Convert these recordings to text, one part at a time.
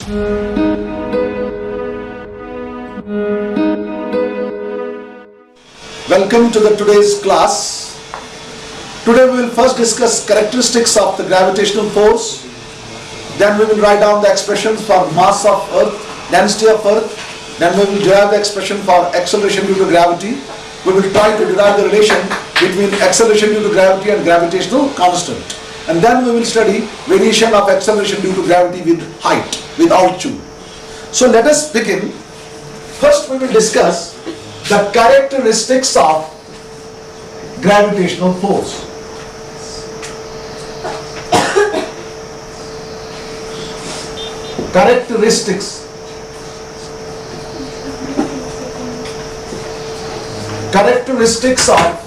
Welcome to today's class. Today we will first discuss characteristics of the gravitational force. Then we will write down the expressions for mass of Earth, density of Earth. Then we will derive the expression for acceleration due to gravity. We will try to derive the relation between acceleration due to gravity and gravitational constant. And then we will study variation of acceleration due to gravity with height, with altitude. So let us begin. First we will discuss the characteristics of gravitational force. Characteristics of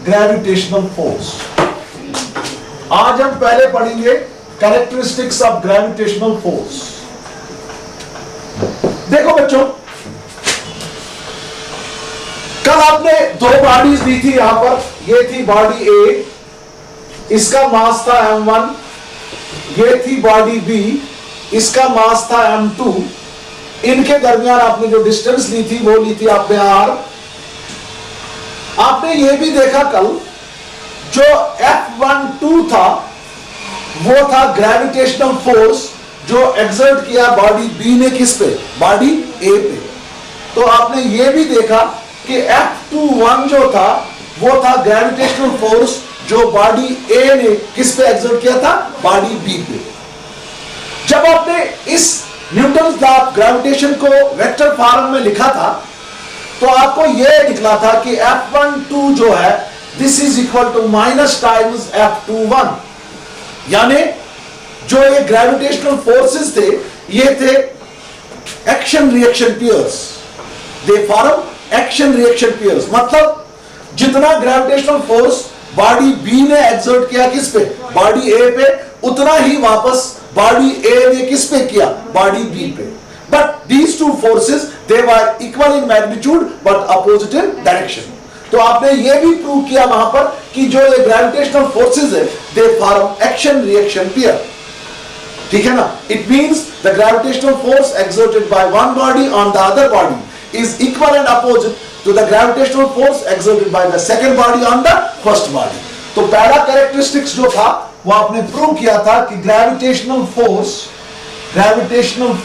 gravitational force. आज हम पहले पढ़ेंगे characteristics of gravitational force. देखो बच्चों, कल आपने दो bodies दी थी यहां पर. ये थी बॉडी ए, इसका मास था m1. ये थी बॉडी बी, इसका मास था m2. इनके दरमियान आपने जो डिस्टेंस ली थी वो ली थी आपने r. आपने ये भी देखा कल, जो F12 था वो था ग्रेविटेशनल फोर्स जो एक्सर्ट किया बॉडी बी ने किस पे, बॉडी ए पे. तो आपने ये भी देखा कि F21 जो था वो था ग्रेविटेशनल फोर्स जो बॉडी ए ने किस पे एक्सर्ट किया था, बॉडी बी पे. जब आपने इस न्यूटन्स लॉ ऑफ ग्रेविटेशन को वेक्टर फॉर्म में लिखा था तो आपको यह निकला था कि F12 जो है this is equal to minus times F21. यानी जो ये ग्रेविटेशनल फोर्सेस थे ये थे action reaction pairs. They form action reaction pairs. मतलब जितना ग्रेविटेशनल फोर्स बॉडी बी ने एक्सर्ट किया किस पे, बॉडी ए पे, उतना ही वापस बॉडी ए ने किस पे किया, बॉडी बी पे. But these two forces they were equal in magnitude but opposite in direction. तो आपने ये भी प्रूव किया वहां पर कि जो ये ग्रेविटेशनल फोर्सेस है they form action reaction pair. ठीक है ना. It means the gravitational force exerted by one body on the other body is equal and opposite to the gravitational force exerted by the second body on the first body. तो पहला characteristics जो था वो आपने prove किया था कि gravitational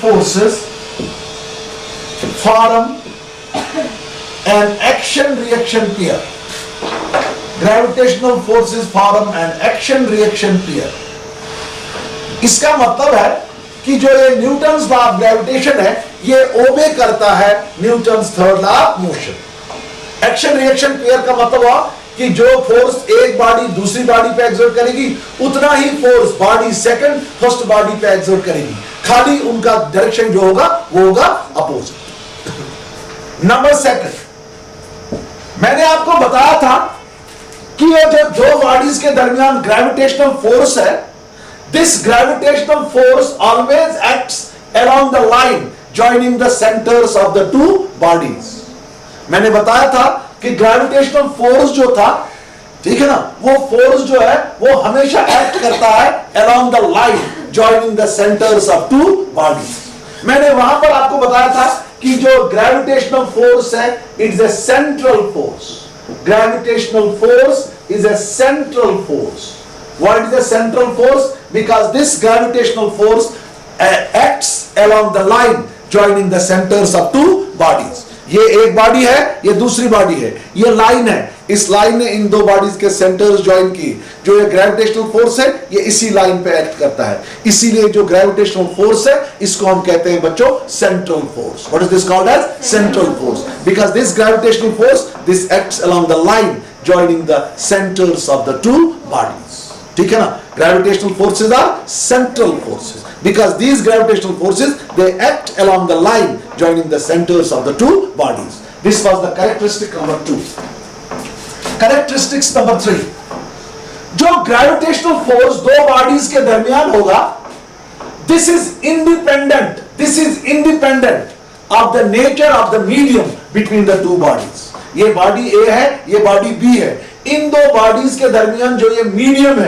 forces form an action reaction pair. Gravitational forces form an action reaction pair. इसका मतलब है कि जो ये न्यूटन्स लॉ ऑफ ग्रेविटेशन है ये ओबे करता है Newton's third law of motion. Action reaction pair का मतलब हुआ कि जो फोर्स एक बॉडी दूसरी बॉडी पे एक्सर्ट करेगी उतना ही force body second first body पे एक्सर्ट करेगी, खाली उनका डायरेक्शन जो होगा वो होगा अपोजिट. नंबर सेकंड, मैंने आपको बताया था कि ये जो दो बॉडीज के दरमियान ग्रेविटेशनल फोर्स है, this gravitational force always acts along the line joining the centres of the two bodies. मैंने बताया था कि ग्रेविटेशनल फोर्स जो था, ठीक है ना, वो फोर्स जो है वो हमेशा एक्ट करता है along the line joining the centres of two bodies. मैंने वहां पर आपको बताया था कि जो ग्रेविटेशनल फोर्स है it is a central force. Gravitational force is a central force. What is a central force? Because this gravitational force acts along the line joining the centres of two bodies. ये एक body है, ये दूसरी body है, ये line है, इस line ने इन दो बॉडीज के सेंटर्स ज्वाइन की. जो ये ग्रेविटेशनल फोर्स है ये इसी लाइन पे एक्ट करता है. इसीलिए जो ग्रेविटेशनल फोर्स है इसको हम कहते हैं बच्चों central force. What is this called as central force? Because this gravitational force this acts along the line joining the centres of the two bodies. ठीक है ना. Gravitational forces are central forces because these gravitational forces they act along the line joining the centers of the two bodies. This was the characteristic number 2. Characteristics number 3. जो gravitational force दो bodies के दरमियान होगा, this is independent of the nature of the medium between the two bodies. ये body ए है, ये body B है. इन दो बॉडीज के दरमियान जो ये मीडियम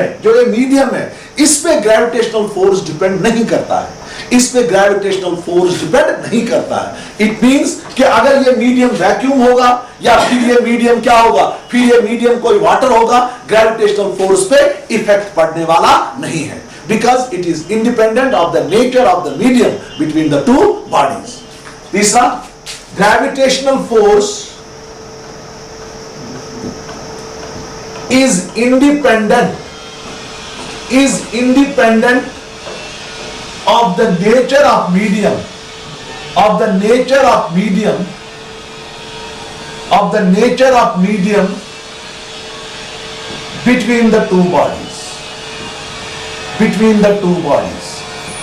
है, इस पे ग्रेविटेशनल फोर्स डिपेंड नहीं करता है. इस पे ग्रेविटेशनल फोर्स डिपेंड नहीं करता है। इट मींस कि अगर ये मीडियम वैक्यूम होगा या फिर ये मीडियम क्या होगा, फिर ये मीडियम कोई वाटर होगा, ग्रेविटेशनल फोर्स पे इफेक्ट पड़ने वाला नहीं है, because it is independent of the nature of the medium between the two bodies. तीसरा, gravitational force is independent of the nature of medium between the two bodies.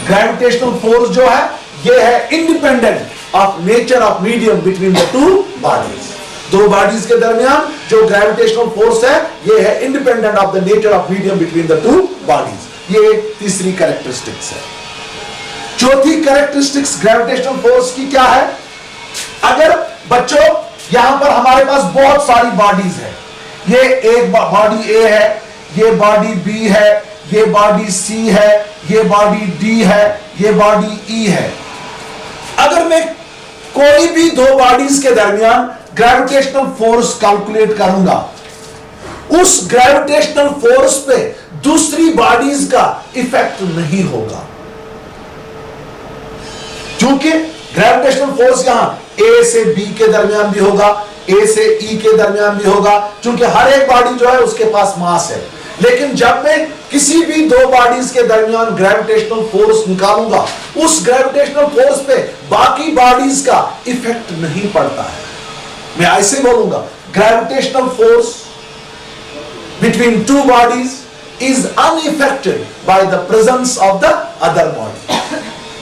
Gravitational force जो है ये है independent of nature of medium between the two bodies. दो bodies के दरमियान जो gravitational force है ये है independent of the nature of medium between the two bodies. ये तीसरी कैरेक्टरिस्टिक्स है। चौथी कैरेक्टरिस्टिक्स ग्रेविटेशनल फोर्स की क्या है? अगर बच्चों यहां पर हमारे पास बहुत सारी बॉडीज है, ये एक बॉडी ए है, ये बॉडी बी है, ये बॉडी सी है, ये बॉडी डी है, ये बॉडी ई है। अगर मैं कोई भी दो बॉडीज के दरमियान ग्रेविटेशनल फोर्स कैलकुलेट करूंगा, उस ग्रेविटेशनल फोर्स पे दूसरी बॉडीज का इफेक्ट नहीं होगा, क्योंकि ग्रेविटेशनल फोर्स यहां ए से बी के दरमियान भी होगा, ए से ई के दरमियान भी होगा, क्योंकि हर एक बॉडी जो है उसके पास मास है। लेकिन जब मैं किसी भी दो बॉडीज के दरमियान ग्रेविटेशनल फोर्स निकालूंगा, उस ग्रेविटेशनल फोर्स पे बाकी बॉडीज का इफेक्ट नहीं पड़ता है। मैं ऐसे बोलूंगा, gravitational force between two bodies is unaffected by the presence of the other body.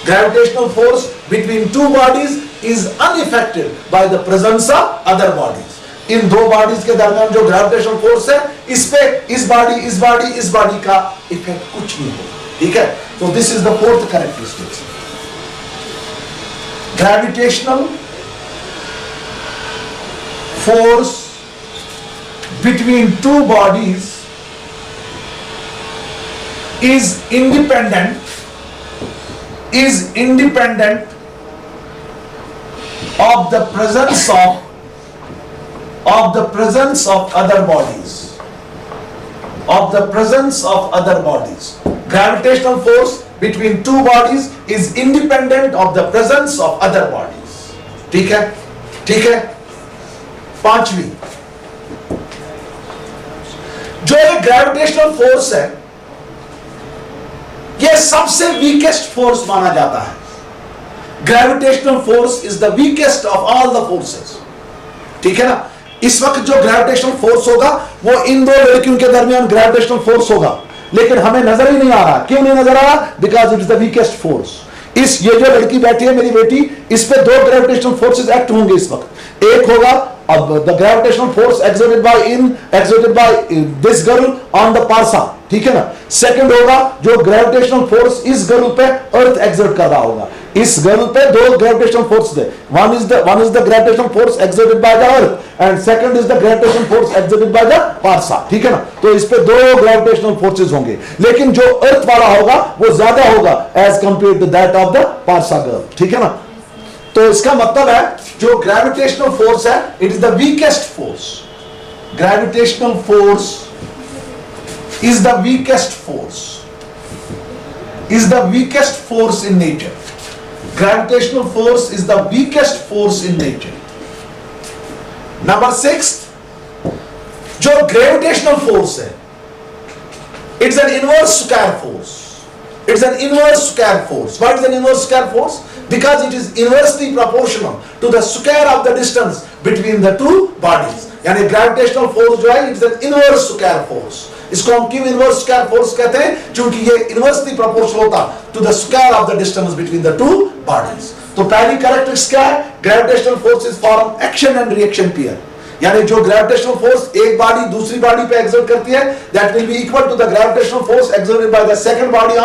Gravitational force between two bodies is unaffected by the presence of other bodies. इन दो बॉडीज के दरमियान जो ग्रेविटेशनल फोर्स है, इस पे इस बॉडी का इफेक्ट कुछ नहीं होगा। ठीक है, तो this is the fourth characteristics. Gravitational force between two bodies is independent of the presence of other bodies. Gravitational force between two bodies is independent of the presence of other bodies. ठीक है। पांचवी, जो ये gravitational force है ये सबसे weakest force माना जाता है। Gravitational force is the weakest of all the forces. ठीक है ना, इस वक्त जो ग्रेविटेशनल फोर्स होगा वो इन दो लड़कियों के दरमियान ग्रेविटेशनल फोर्स होगा, लेकिन हमें नजर ही नहीं आ रहा। क्यों नहीं नजर आ रहा? Because it is the weakest force. ये जो लड़की बैठी है मेरी बेटी, इस पे दो ग्रेविटेशनल फोर्सेस एक्ट होंगे इस वक्त। एक होगा अब the gravitational force exerted by this girl on the parsa, ठीक है ना। सेकंड होगा जो ग्रेविटेशनल फोर्स इस गर्ल पे अर्थ एक्सर्ट कर रहा होगा। इस गर्ल पे दो ग्रेविटेशनल फोर्स थे, one is the gravitational force exerted by the earth and second is the gravitational force exerted by the parsa, ठीक है ना। तो इस पे दो ग्रेविटेशनल फोर्सेस होंगे, लेकिन जो अर्थ वाला होगा वो ज्यादा होगा as compared to that of the पारसा गर्ल, ठीक है ना। तो इसका मतलब है जो ग्रेविटेशनल फोर्स है it is the weakest force. Gravitational force is the weakest force in nature. Gravitational force is the weakest force in nature. Number 6, जो gravitational force है it's an inverse square force. It's an inverse square force. What is an inverse square force? Because it is inversely proportional to the square of the distance between the two bodies. यानी gravitational force जो है it's an inverse square force. इसको हम क्यों inverse square force कहते हैं? क्योंकि ये इनवर्सली प्रोपोर्शनल होता to the square of the distance between the two bodies. तो पहली कैरेक्टरिस्टिक्स क्या है? Gravitational force is form action and reaction pair, यानी जो ग्रेविटेशनल फोर्स एक बॉडी दूसरी बॉडी पे एक्सर्ट करती है that will be equal to the gravitational force exerted by the second body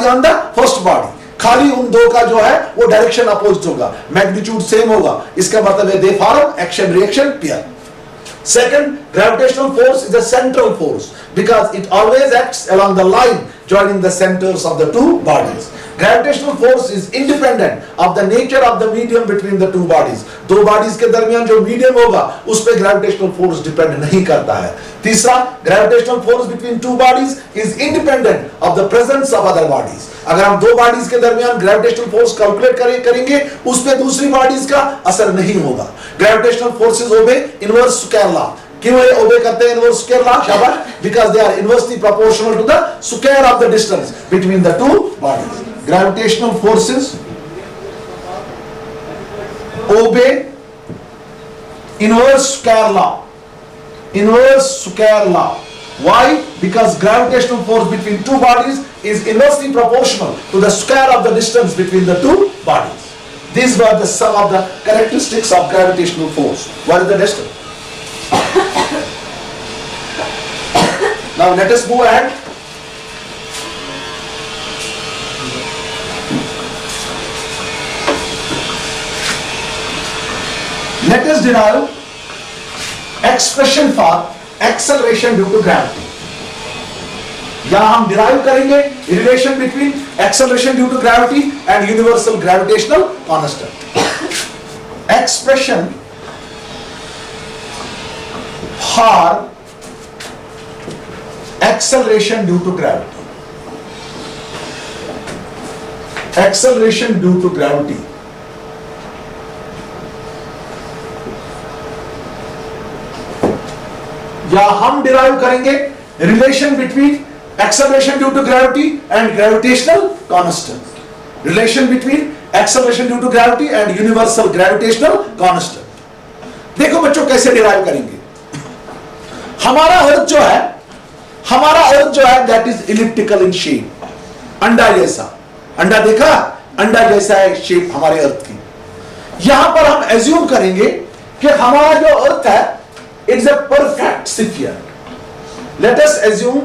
on the first body. खाली उन दो का जो है वो डायरेक्शन अपोजिट होगा, मैग्नीट्यूड सेम होगा। इसका मतलब है दे form action reaction pair. Second, gravitational force is a central force because it always acts along the line joining the centers of the two bodies. Gravitational force is independent of the nature of the medium between the two bodies. दो bodies के दरमियान जो medium होगा उस पे gravitational force depend नहीं करता है. तीसरा, gravitational force between two bodies is independent of the presence of other bodies. अगर हम दो bodies के दरमियान gravitational force calculate करेंगे उस पे दूसरी bodies का असर नहीं होगा. Gravitational forces obey inverse square law. क्यों ये ओबे करते हैं इनवर्स स्क्वायर लॉ? शाबाश, because they are inversely proportional to the square of the distance between the two bodies. Gravitational forces obey inverse square law. Inverse square law. Why? Because gravitational force between two bodies is inversely proportional to the square of the distance between the two bodies. These were the some of the characteristics of gravitational force. What is the distance? Now let us move ahead. Let us derive expression for acceleration due to gravity. यहाँ हम derive करेंगे relation between acceleration due to gravity and universal gravitational constant. Expression for acceleration due to gravity. Acceleration due to gravity. या हम derive करेंगे relation between acceleration due to gravity and gravitational constant. Relation between acceleration due to gravity and universal gravitational constant. देखो बच्चों कैसे derive करेंगे. हमारा earth जो है that is elliptical in shape. अंडा जैसा. अंडा देखा? अंडा जैसा है शेप हमारे अर्थ की. यहां पर हम एज्यूम करेंगे कि हमारा जो अर्थ है it's a perfect sphere. Let us assume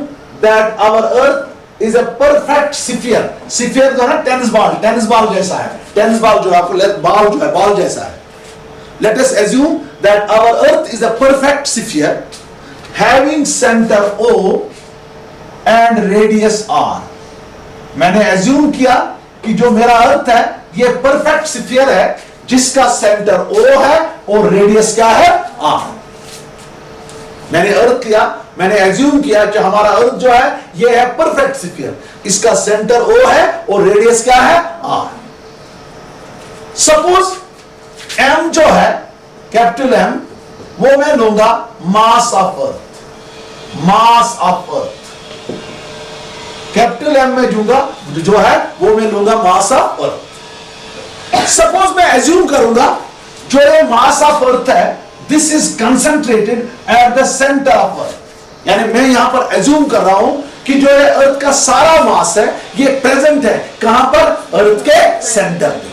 that our earth is a perfect sphere. Sphere जो है टेनिस बॉल जैसा है. टेनिस बॉल जो है आपको बॉल जो है बॉल जैसा है. Let us assume that our earth is a perfect sphere having center O and radius R. मैंने assume किया कि जो मेरा अर्थ है ये परफेक्ट स्फीयर है जिसका सेंटर O है और रेडियस क्या है? R. मैंने assume किया कि हमारा अर्थ जो है ये है परफेक्ट स्फीयर, इसका सेंटर O है और रेडियस क्या है? R. सपोज M जो है कैपिटल M वो मैं लूंगा mass of earth. Mass of earth capital M में दूंगा जो है वो मैं लूंगा मास ऑफ अर्थ. सपोज मैं एज्यूम करूंगा जो ये मास ऑफ अर्थ है this is concentrated at the centre of earth. यानी मैं यहां पर एज्यूम कर रहा हूं कि जो ये अर्थ का सारा मास है ये प्रेजेंट है कहां पर? अर्थ के सेंटर पे.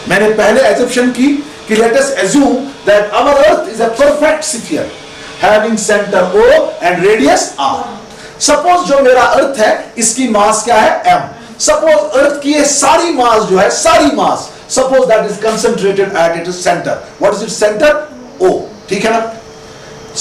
मैंने पहले एजम्पशन की कि let us assume that our earth is a perfect sphere having center O and radius R. Suppose जो मेरा अर्थ है इसकी मास क्या है? M. Suppose अर्थ की ये सारी मास जो है सारी मास suppose that is concentrated at its center. What is its center? O. ठीक है ना?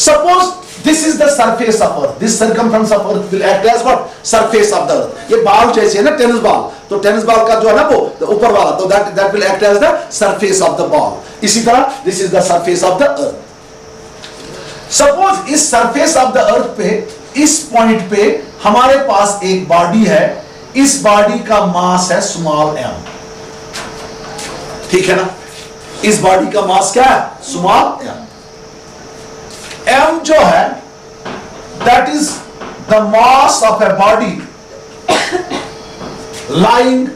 Suppose this is the surface of earth. This circumference of earth will act as what? Surface of the earth. ये ball जैसे है ना tennis ball. तो tennis ball का जो है ना वो ऊपर वाला तो that will act as the surface of the ball. इसी तरह this is the surface of the earth. Suppose इस सरफेस ऑफ द अर्थ पे इस पॉइंट पे हमारे पास एक बॉडी है. इस बॉडी का मास है स्मॉल m. ठीक है ना? इस बॉडी का मास क्या है? Small m. m जो है that is the mass of a body lying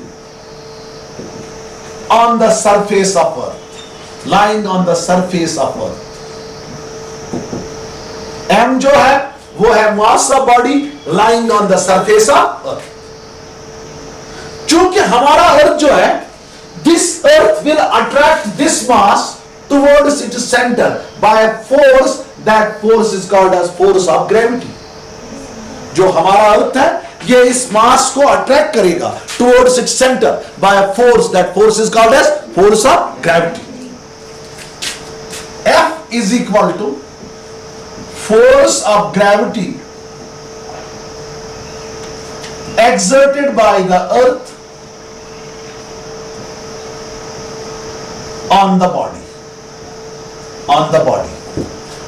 on the surface of earth. Lying on the surface of earth. m जो है वो है mass of body lying on the surface of earth. चूंकि हमारा earth जो है this earth will attract this mass towards its centre by force. That force is called as force of gravity. जो हमारा अर्थ है ये इस मास को अट्रैक्ट करेगा towards its centre by force. That force is called as force of gravity. F is equal to force of gravity exerted by the earth on the body, on the body.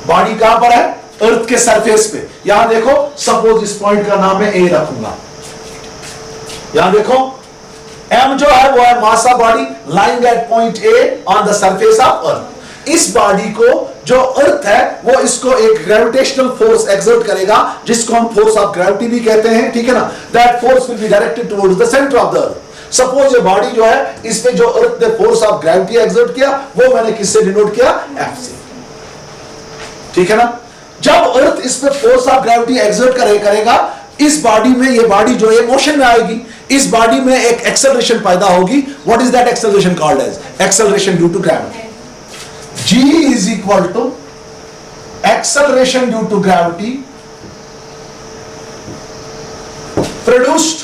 Body कहां पर है? अर्थ के surface पे। यहां देखो, suppose इस point का नाम मैं ए रखूंगा। यहां देखो, m जो है वो है mass of body lying at point A on the surface of अर्थ। इस बॉडी को जो अर्थ है वो इसको एक ग्रेविटेशनल फोर्स एक्सर्ट करेगा, जिसको हम फोर्स ऑफ ग्रेविटी भी कहते हैं, ठीक है ना। That force will be directed towards the centre of the earth. Suppose ये बॉडी जो है, इसमें जो अर्थ ने फोर्स ऑफ ग्रेविटी एक्सर्ट किया, वो मैंने किससे डिनोट किया? F से, ठीक है ना। जब अर्थ इस पे फोर्स ऑफ ग्रेविटी एक्सर्ट करेगा, इस बॉडी में, ये बॉडी जो है मोशन में आएगी, इस बॉडी में एक एक्सेलरेशन पैदा होगी। What is that acceleration called as? Acceleration due to gravity. G is equal to acceleration due to gravity produced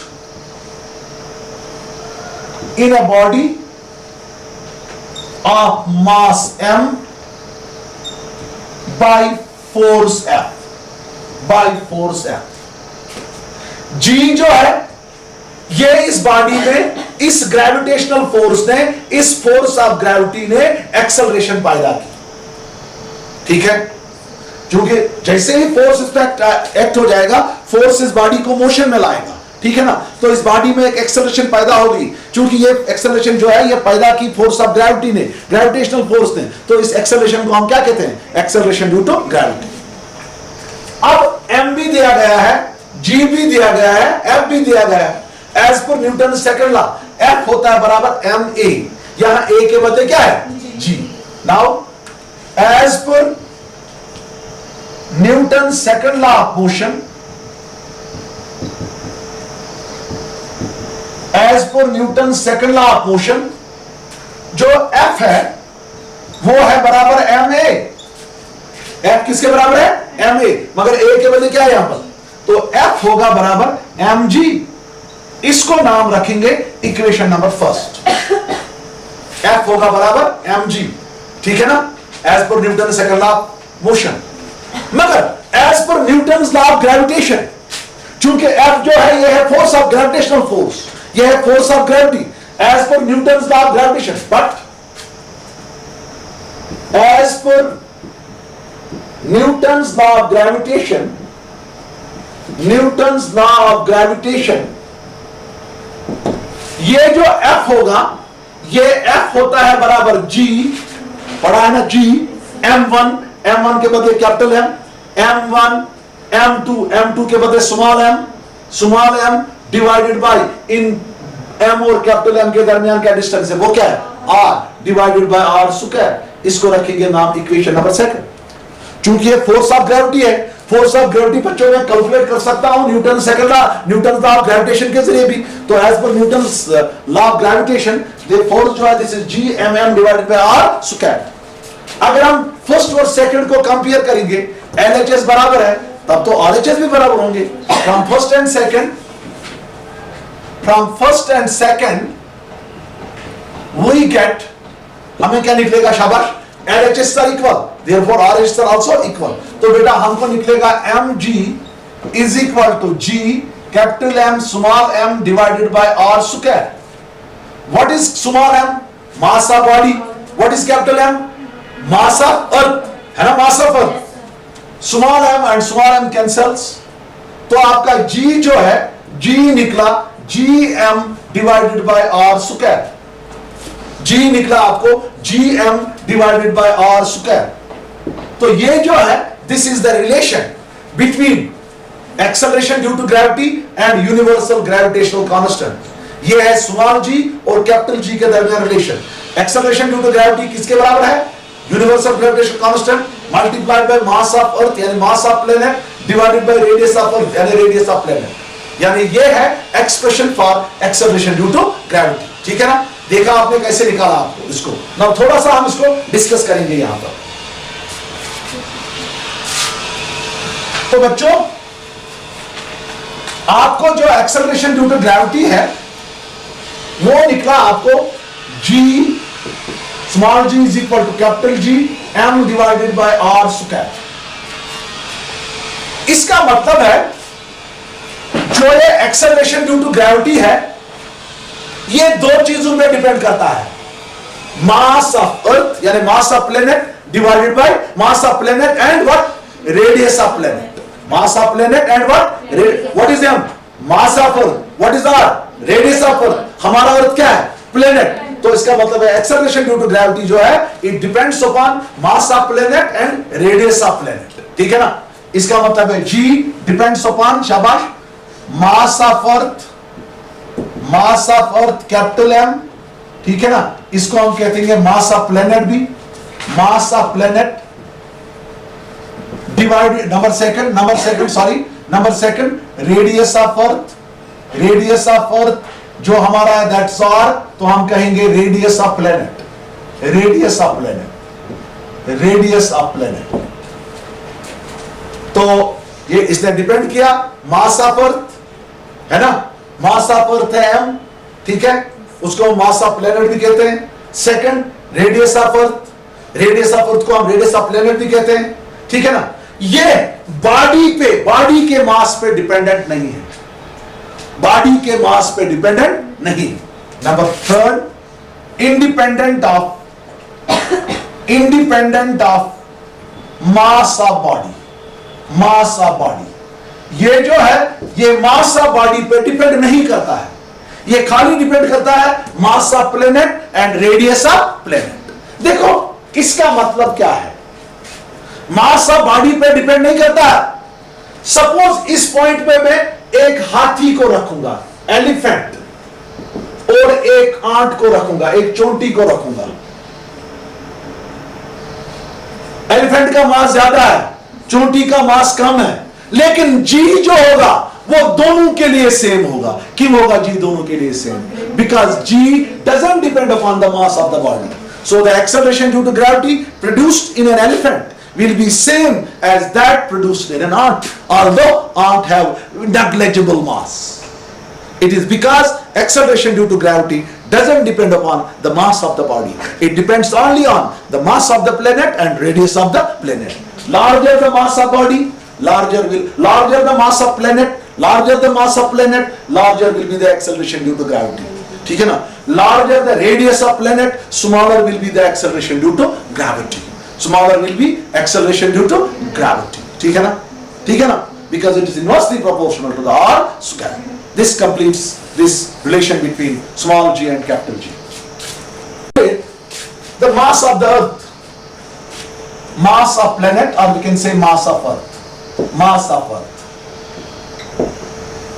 in a body of mass m by force F, by force F। G जो है, ये इस body में इस gravitational force ने, इस force of gravity ने acceleration पैदा की, ठीक है। क्योंकि जैसे ही फोर्स इस पे एक्ट हो जाएगा, फोर्स इस बॉडी को मोशन में लाएगा, ठीक है ना। तो इस बॉडी में एक एक्सेलरेशन पैदा होगी, क्योंकि ये एक्सेलरेशन जो है ये पैदा की फोर्स ऑफ ग्रेविटी ने, ग्रेविटेशनल फोर्स ने। तो इस एक्सेलरेशन को हम क्या कहते हैं? Acceleration due to gravity. अब m भी दिया गया है, g भी दिया गया है, f भी दिया गया है। As per Newton second law, F होता है बराबर ma। यहां a के बदले क्या है? g। नाउ एज पर Newton second law of motion, as पर Newton second law of motion, जो F है वो है बराबर ma। F किसके बराबर है? ma। मगर a के बदले क्या है यहां पर? तो F होगा बराबर mg। इसको नाम रखेंगे इक्वेशन नंबर फर्स्ट। F होगा बराबर mg, ठीक है ना, एज पर Newton second law of motion. मगर एज पर न्यूटन लॉ ऑफ ग्रेविटेशन, चूंकि F जो है ये है फोर्स ऑफ ग्रेविटेशनल फोर्स, ये है फोर्स ऑफ ग्रेविटी, एज पर Newton law of gravitation. But as पर Newton law of gravitation, Newton law of gravitation, ये जो F होगा, ये F होता है बराबर G, पढ़ा है ना G, m1 के बदले कैपिटल M, m2 के बदले स्मॉल m डिवाइडेड बाय, इन m और कैपिटल M के दरमियान क्या डिस्टेंस है, वो क्या है? r divided by r square. इसको रखेंगे नाम इक्वेशन नंबर सेकंड। चूंकि ये फोर्स ऑफ ग्रेविटी है, फोर्स ऑफ ग्रेविटी बच्चों में कैलकुलेट कर सकता हूं Newton second law, Newton law of gravitation के जरिए भी। तो एज पर न्यूटन लॉ ऑफ ग्रेविटेशन, ये फोर्स जो है this is g mm divided by r square. अगर हम फर्स्ट और सेकंड को कंपेयर करेंगे, LHS बराबर है, तब तो RHS भी बराबर होंगे। From first and second we get, हमें क्या निकलेगा? शाबाश, LHS are equal, therefore RHS are also equal। तो बेटा हमको निकलेगा mg is equal to g capital M small m divided by r square। What is small m? Mass of body। What is capital M? Mass of earth, है ना, mass of earth। Small m and small m cancels, तो आपका g जो है, g निकला gm divided by r square। g निकला आपको gm divided by r square. तो ये जो है, this is the relation between acceleration due to gravity and universal gravitational constant. ये है स्मॉल g और कैपिटल G के दरमियान रिलेशन। एक्सेलरेशन ड्यू टू ग्रेविटी किसके बराबर है? Universal gravitational constant multiplied by mass of earth यानी mass of planet divided by radius of earth यानी रेडियस ऑफ प्लेनेट। यानी ये है expression for acceleration due to gravity, ठीक है ना। देखा आपने कैसे निकाला आपको इसको। नाउ थोड़ा सा हम इसको डिस्कस करेंगे यहां पर। तो बच्चों, आपको जो एक्सेलरेशन ड्यू टू ग्रेविटी है वो निकला आपको g small g is equal to capital G m divided by r square. इसका मतलब है जो ये एक्सेलरेशन ड्यू टू ग्रेविटी है ये दो चीजों पे डिपेंड करता है। मास ऑफ अर्थ यानी mass of planet divided by mass of planet and what, radius of planet, mass of planet and what is M, mass of earth, what is R, radius of earth. हमारा earth क्या है, planet, तो इसका मतलब है acceleration due to gravity जो है it depends upon mass of planet and radius of planet, ठीक है ना। इसका मतलब है जी डिपेंड्स अपॉन, शाबाश, mass of earth capital M, ठीक है ना। इसको हम कहते हैं मास ऑफ प्लेनेट भी, मास of planet divided number second radius of earth जो हमारा है दैट्स आर, तो हम कहेंगे रेडियस ऑफ प्लेनेट, तो ये इसने डिपेंड किया मास ऑफ अर्थ है ना, मास ऑफ अर्थ है m, ठीक है, उसको मास ऑफ प्लेनेट भी कहते हैं। सेकंड रेडियस ऑफ अर्थ को हम रेडियस ऑफ प्लेनेट भी कहते हैं, ठीक है ना। ये बॉडी के मास पे डिपेंडेंट नहीं है, बॉडी के मास पे डिपेंडेंट नहीं। Number third, independent of mass of body, ये जो है ये मास ऑफ बॉडी पे डिपेंड नहीं करता है, ये खाली डिपेंड करता है mass of planet and radius of planet. देखो इसका मतलब क्या है, मास ऑफ बॉडी पे डिपेंड नहीं करता। सपोज इस पॉइंट पे मैं एक हाथी को रखूंगा, एलिफेंट, और एक आंट को रखूंगा, एक चोंटी को रखूंगा। एलिफेंट का मास ज्यादा है, चोंटी का मास कम है, लेकिन जी जो होगा वो दोनों के लिए सेम होगा। क्यों होगा जी दोनों के लिए same? Because g doesn't depend upon the mass of the body, so the acceleration due to gravity produced in an elephant will be same as that produced in an ant, although ant have negligible mass. It is because acceleration due to gravity doesn't depend upon the mass of the body, it depends only on the mass of the planet and radius of the planet. Larger the mass of body, larger the mass of planet, larger will be the acceleration due to gravity, ठीक है ना। Larger the radius of planet, smaller will be the acceleration due to gravity, ठीक है ना, because it is inversely proportional to the r square. This completes this relation between small g and capital G. The mass of the earth, mass of planet, or we can say mass of earth.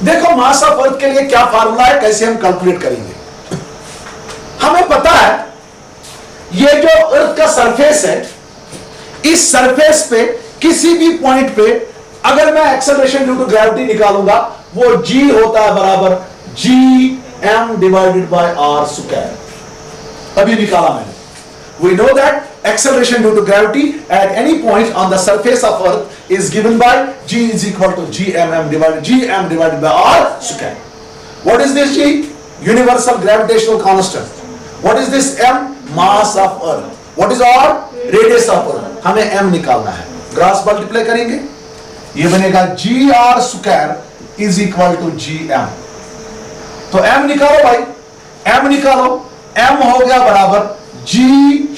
देखो मास of अर्थ के लिए क्या formula है, कैसे हम calculate करेंगे। हमें पता है ये जो अर्थ का सरफेस है, इस सरफेस पे किसी भी पॉइंट पे अगर मैं एक्सेलरेशन ड्यू टू ग्रेविटी निकालूंगा, वो g होता है बराबर gm divided by r square. अभी निकाला मैंने। We know that acceleration due to gravity at any point on the surface of earth is given by g is equal to gm divided by r square. What is this g? Universal gravitational constant. What is this m? Mass of earth. What is r? Radius of earth. हमें m निकालना है, grass multiply करेंगे, ये बनेगा gr square is equal to gm। तो m निकालो भाई, m निकालो, m हो गया बराबर g,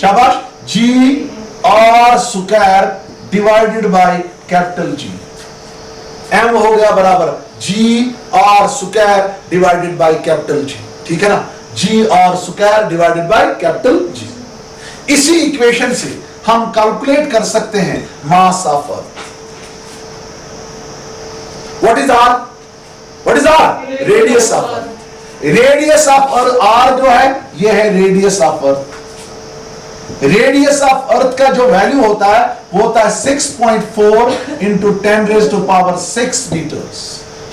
शाबाश, g r square divided by capital G। m हो गया बराबर g r square divided by capital G, ठीक है ना, g r square divided by capital G। इसी इक्वेशन से हम कैलकुलेट कर सकते हैं मास of earth. What is r? Radius of earth. Radius of earth r जो है ये है radius of earth. Radius of अर्थ का जो वैल्यू होता है वो होता है 6.4 into 10⁻⁶ metres.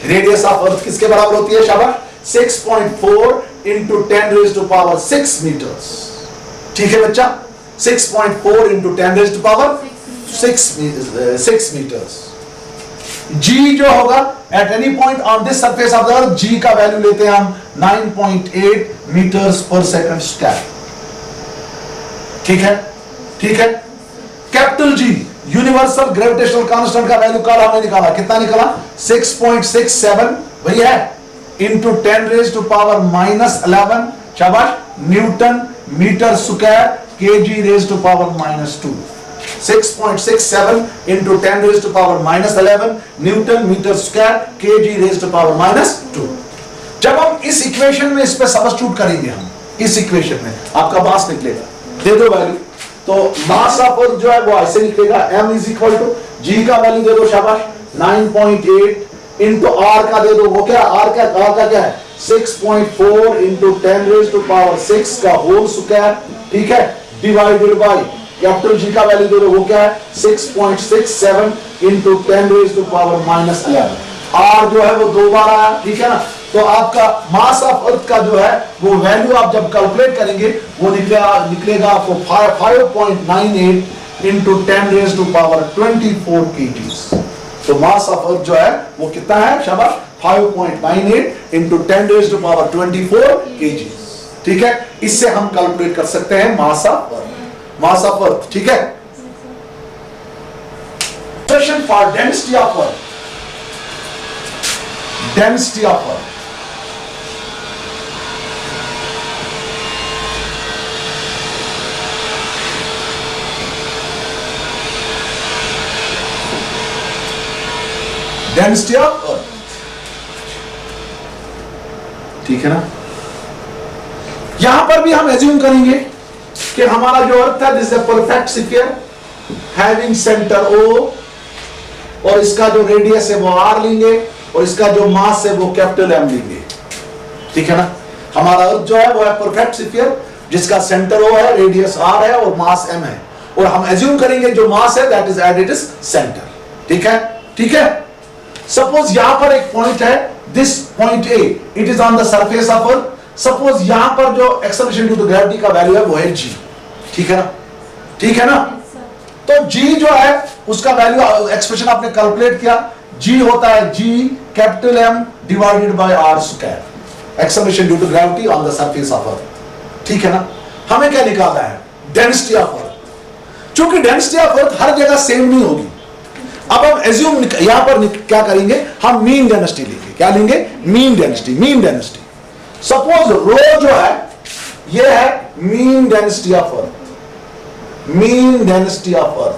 Radius of earth किसके बराबर होती है शाबाश? 6.4 इंटू 10⁻⁶ मीटर्स, ठीक है बच्चा, 6.4 इंटू 10⁻⁶ मीटर्स। g जो होगा at any point on this surface of the earth, g का वैल्यू लेते हैं हम 9.8 मीटर्स पर सेकंड स्क्वायर, ठीक है। Capital G universal gravitational constant का वैल्यू कल हमने निकाला, कितना निकाला? 6.67 वही है, इंटू 10⁻⁻11 शाबाश newton metre square kg raised to power -2. 6.67 into 10 raised to power -11 newton metre square kg raised to power -2. जब हम इस इक्वेशन में इस पे सब्स्टिट्यूट करेंगे, हम इस इक्वेशन में आपका मास निकलेगा, दे दो वैल्यू, तो मास ऑफ अर्थ जो है वो ऐसे निकलेगा, m is equal to g का वैल्यू दे दो, शाबाश, 9.8 इंटू r का दे दो, वो क्या r का क्या है 6.4 इंटू 10 रेज टू पावर 6 का होल स्क्वायर, ठीक है, डिवाइडेड बाय कैपिटल G का वैल्यू दे दो, वो क्या है 6.67 into 10 raise to power -11, r जो है वो दो बार आया, ठीक है ना। तो आपका मास ऑफ अर्थ का जो है वो वैल्यू आप जब कैलकुलेट करेंगे वो निकलेगा आपको 5.98 into 10 raise to power 24 kg। तो मास ऑफ अर्थ जो है वो कितना है, शाबाश, 5.98 into 10 raise to power 24 kg, ठीक है। इससे हम कैलकुलेट कर सकते हैं मास of earth, mass of earth, ठीक है। Expression for density of earth, density of earth, density of earth, ठीक है ना। यहां पर भी हम एज्यूम करेंगे कि हमारा जो अर्थ है this is a perfect sphere having centre O, और इसका जो रेडियस है वो r लेंगे, और इसका जो मास है वो कैपिटल M लेंगे, ठीक है ना। हमारा अर्थ जो है वो है परफेक्ट स्फीयर जिसका सेंटर O है, रेडियस r है और मास m है, और हम एज्यूम करेंगे जो मास है that is at it is centre, ठीक है, ठीक है। सपोज यहां पर एक पॉइंट है, this point A, it is on the surface of earth. Suppose यहां पर जो एक्सेलरेशन ड्यू टू ग्रेविटी का वैल्यू है वो है g, ठीक है ना, ठीक है ना। तो g जो है उसका वैल्यू एक्सप्रेशन आपने कैलकुलेट किया, g होता है g capital M divided by r square, acceleration due to gravity on the surface of earth, ठीक है ना। हमें क्या निकालना है, डेंसिटी ऑफ अर्थ। चूंकि डेंसिटी ऑफ अर्थ हर जगह सेम नहीं होगी, अब हम एज्यूम यहां पर क्या करेंगे, हम मीन डेंसिटी लेंगे, क्या लेंगे, mean density, mean density. Suppose rho जो है ये है mean density of earth, mean density of earth,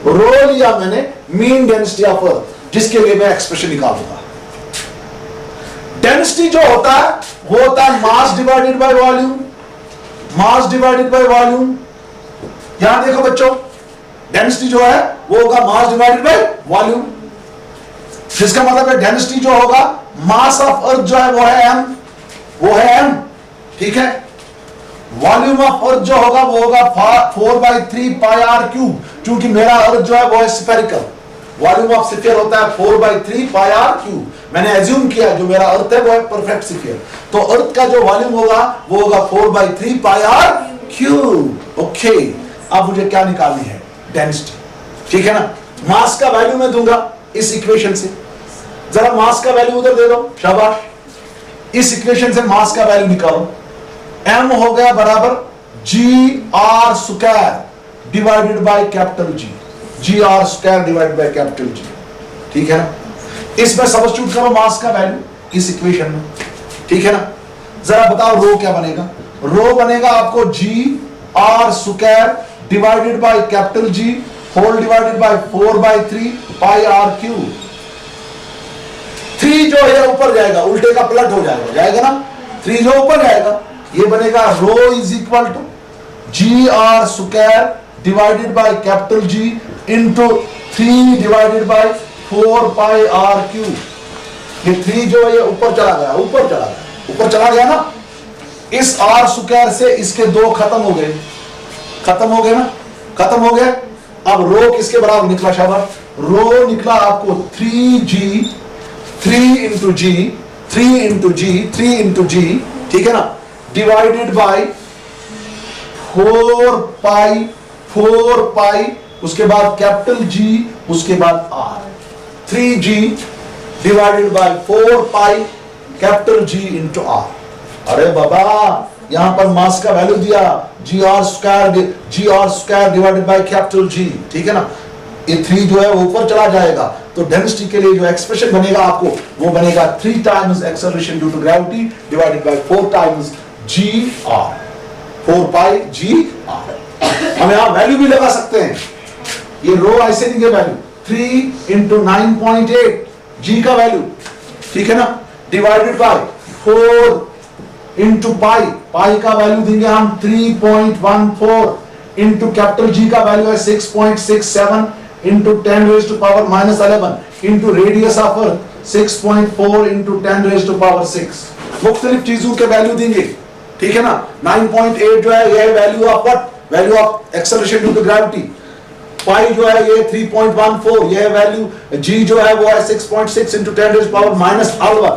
rho लिया मैंने मीन डेंसिटी ऑफ अर्थ, जिसके लिए मैं एक्सप्रेशन निकालूंगा। डेंसिटी जो होता है वो होता है mass divided by volume, mass divided by volume. यहां देखो बच्चों, डेंसिटी जो है वो होगा मास डिवाइडेड बाय वॉल्यूम, जिसका मतलब है डेंसिटी जो होगा मास ऑफ अर्थ जो है वो है m, वो है m, ठीक है। वॉल्यूम ऑफ अर्थ जो होगा वो होगा 4/3 पाई r क्यूब, क्योंकि मेरा अर्थ जो है वो है स्फेरिकल, वॉल्यूम ऑफ स्फीयर होता है 4/3 पाई r क्यूब। मैंने एज्यूम किया जो मेरा अर्थ है वो है परफेक्ट स्फीयर, तो अर्थ का जो वॉल्यूम होगा वो होगा 4/3 पाई r क्यूब। ओके, अब मुझे क्या निकालनी है, डेंसिटी, ठीक है ना। मास का वैल्यू मैं दूंगा इस इक्वेशन से, जरा मास का वैल्यू उधर दे दो, शाबाश। इस इक्वेशन से मास का वैल्यू निकालो, m हो गया बराबर gr square divided by capital G, gr square divided by capital G, ठीक है ना। इसमें सब्स्टिट्यूट करो मास का वैल्यू इस इक्वेशन में, ठीक है ना। जरा बताओ रो क्या बनेगा, रो बनेगा आपको gr square divided by capital G whole divided by 4/3 pi r cube. 3 जो है ऊपर जाएगा, उल्टे का पलट हो जाएगा, जाएगा ना, 3 जो ऊपर जाएगा ये बनेगा rho is equal to gr square divided by capital G into 3 divided by 4 pi r cube. ये 3 जो है ये ऊपर चला गया, ऊपर चला गया, ऊपर चला गया ना। इस r स्क्वायर से इसके 2 खत्म हो गए, खत्म हो गए ना, खत्म हो गए। अब रो किसके बराबर निकला, शाबाश, रो निकला आपको 3 इंटू जी, ठीक है ना, डिवाइडेड बाय 4 पाई, उसके बाद कैपिटल G, उसके बाद R, 3G divided by 4 pi capital G into R। अरे बाबा, यहां पर मास का वैल्यू दिया gr square divided by capital G, ठीक है ना। ये 3 जो है वो ऊपर चला जाएगा, तो डेंसिटी के लिए जो एक्सप्रेशन बनेगा आपको वो बनेगा 3 times acceleration due to gravity divided by 4 times gr। 4 pi G R. हम यहां वैल्यू भी लगा सकते हैं, ये रो ऐसे देंगे वैल्यू 3 इंटू 9.8 जी का वैल्यू, ठीक है ना, डिवाइडेड बाय 4 इंटू पाई, पाई का वैल्यू देंगे हम 3.14 इंटू कैपिटल जी का वैल्यू है 6.67 into 10 raise to power minus 11 into radius of earth 6.4 into 10 raise to power 6। मुख्तलिफ चीजों के वैल्यू देंगे, ठीक है ना। 9.8 जो है ये value of what, value of acceleration due to gravity. Pi जो है ये 3.14, ये वैल्यू जी जो है वो है 6.6 इंटू 10 रेज पावर माइनस 11,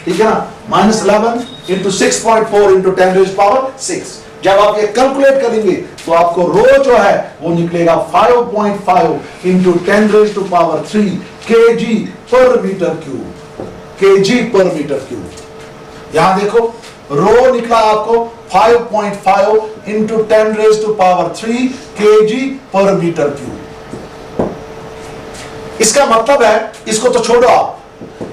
ठीक है ना, minus 11 into 6.4 into 10 raise power 6। जब आप ये कैलकुलेट करेंगे तो आपको रो जो है वो निकलेगा 5.5 into 10 raise to power 3 kg per metre cube, kg per metre cube. यहां देखो रो निकला आपको 5.5 into 10 raise to power 3 kg per metre cube. इसका मतलब है, इसको तो छोड़ो आप,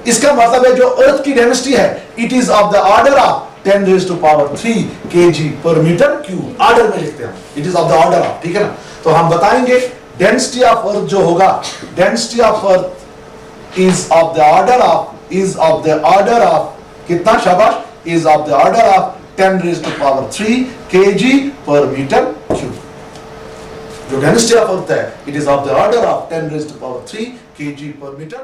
इसका मतलब है जो अर्थ की डेंसिटी है it is of the order of 10 raise to power 3 kg per metre cube. Order में लिखते हैं, it is of the order of, ठीक है ना। तो हम बताएंगे डेंसिटी ऑफ अर्थ जो होगा, density of earth is of the order of, is of the order of कितना, शाबाश, is of the order of 10 raise to power 3 kg per metre cube. जो डेंसिटी ऑफ अर्थ है it is of the order of 10 raise to power 3 kg per metre